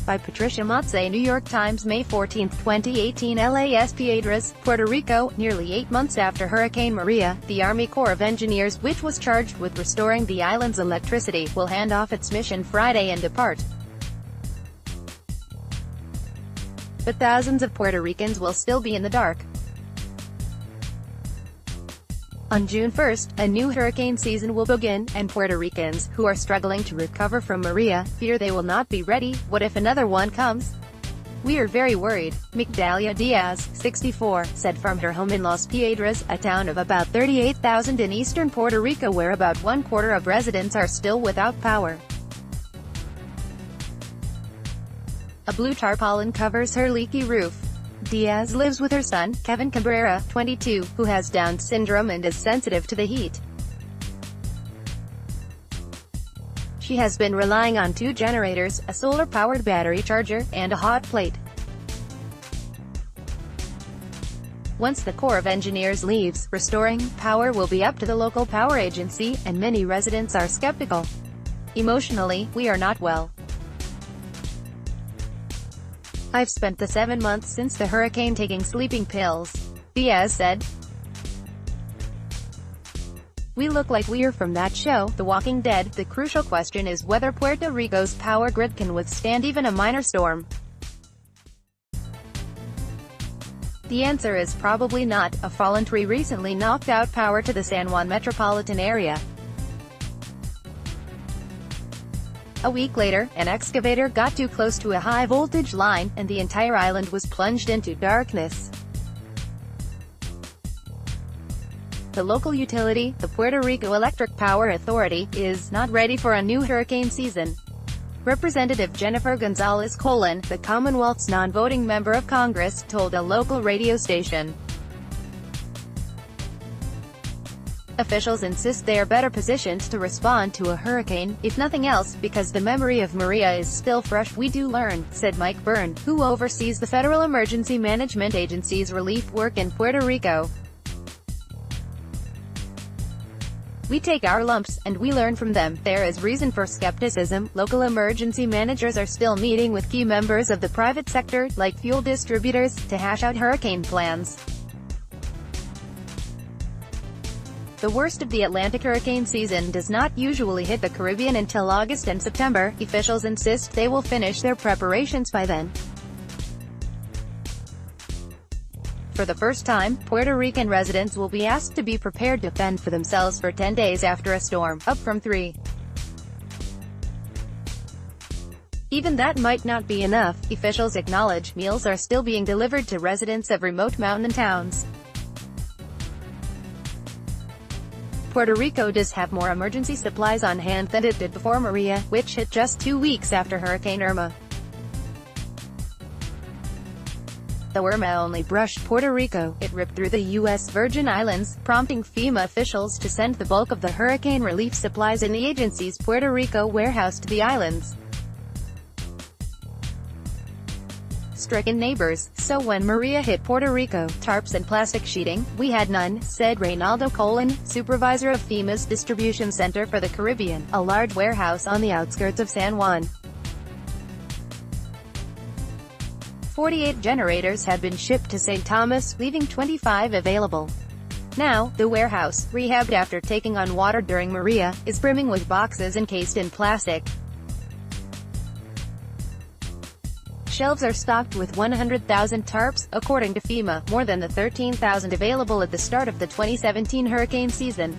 By Patricia Mazzei, New York Times, May 14, 2018. LAS Piedras, Puerto Rico. Nearly 8 months after Hurricane Maria, the Army Corps of Engineers, which was charged with restoring the island's electricity, will hand off its mission Friday and depart. But thousands of Puerto Ricans will still be in the dark. On June 1, a new hurricane season will begin, and Puerto Ricans, who are struggling to recover from Maria, fear they will not be ready. What if another one comes? We are very worried, Migdal Diaz, 64, said from her home in LAS Piedras, a town of about 38,000 in eastern Puerto Rico where about 1/4 of residents are still without power. A blue tarpaulin covers her leaky roof. Diaz lives with her son, Kevin Cabrera, 22, who has Down syndrome and is sensitive to the heat. She has been relying on 2 generators, a solar-powered battery charger, and a hot plate. Once the Corps of Engineers leaves, restoring power will be up to the local power agency, and many residents are skeptical. Emotionally, we are not well. I've spent the 7 months since the hurricane taking sleeping pills, Diaz said. We look like we're from that show, The Walking Dead. The crucial question is whether Puerto Rico's power grid can withstand even a minor storm. The answer is probably not. A fallen tree recently knocked out power to the San Juan metropolitan area. A week later, an excavator got too close to a high-voltage line, and the entire island was plunged into darkness. The local utility, the Puerto Rico Electric Power Authority, is not ready for a new hurricane season. Representative Jennifer Gonzalez-Colon, the Commonwealth's non-voting member of Congress, told a local radio station. Officials insist they are better positioned to respond to a hurricane, if nothing else, because the memory of Maria is still fresh. We do learn, said Mike Byrne, who oversees the Federal Emergency Management Agency's relief work in Puerto Rico. We take our lumps, and we learn from them. There is reason for skepticism. Local emergency managers are still meeting with key members of the private sector, like fuel distributors, to hash out hurricane plans. The worst of the Atlantic hurricane season does not usually hit the Caribbean until August and September. Officials insist they will finish their preparations by then. For the first time, Puerto Rican residents will be asked to be prepared to fend for themselves for 10 days after a storm, up from 3. Even that might not be enough, officials acknowledge. Meals are still being delivered to residents of remote mountain towns. Puerto Rico does have more emergency supplies on hand than it did before Maria, which hit just 2 weeks after Hurricane Irma. Though Irma only brushed Puerto Rico, it ripped through the U.S. Virgin Islands, prompting FEMA officials to send the bulk of the hurricane relief supplies in the agency's Puerto Rico warehouse to the islands. Stricken neighbors, so when Maria hit Puerto Rico, tarps and plastic sheeting, we had none, said Reynaldo Colon, supervisor of FEMA's Distribution Center for the Caribbean, a large warehouse on the outskirts of San Juan. 48 generators had been shipped to St. Thomas, leaving 25 available. Now, the warehouse, rehabbed after taking on water during Maria, is brimming with boxes encased in plastic. Shelves are stocked with 100,000 tarps, according to FEMA, more than the 13,000 available at the start of the 2017 hurricane season.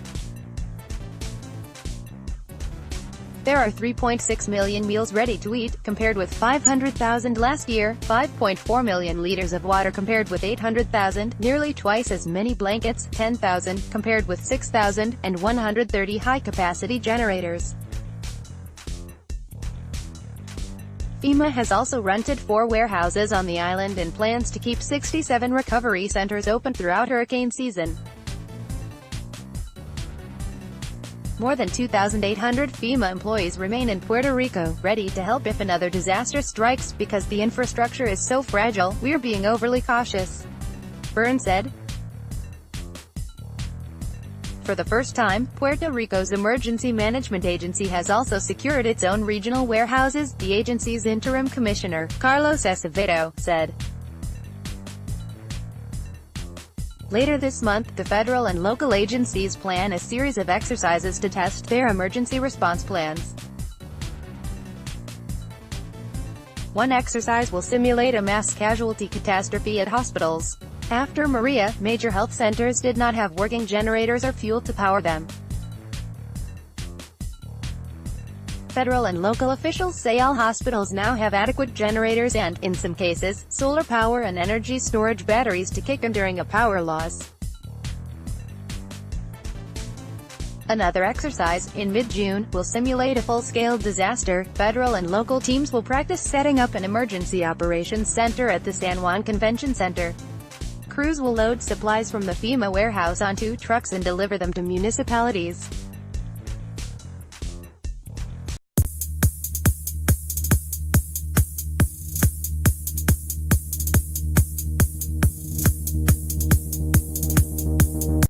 There are 3.6 million meals ready to eat, compared with 500,000 last year, 5.4 million liters of water compared with 800,000, nearly twice as many blankets, 10,000, compared with 6,000, and 130 high-capacity generators. FEMA has also rented 4 warehouses on the island and plans to keep 67 recovery centers open throughout hurricane season. More than 2,800 FEMA employees remain in Puerto Rico, ready to help if another disaster strikes. Because the infrastructure is so fragile, we're being overly cautious, Byrne said. For the first time, Puerto Rico's Emergency Management Agency has also secured its own regional warehouses, the agency's interim commissioner, Carlos Acevedo, said. Later this month, the federal and local agencies plan a series of exercises to test their emergency response plans. One exercise will simulate a mass casualty catastrophe at hospitals. After Maria, major health centers did not have working generators or fuel to power them. Federal and local officials say all hospitals now have adequate generators and, in some cases, solar power and energy storage batteries to kick in during a power loss. Another exercise, in mid-June, will simulate a full-scale disaster. Federal and local teams will practice setting up an emergency operations center at the San Juan Convention Center. Crews will load supplies from the FEMA warehouse onto trucks and deliver them to municipalities.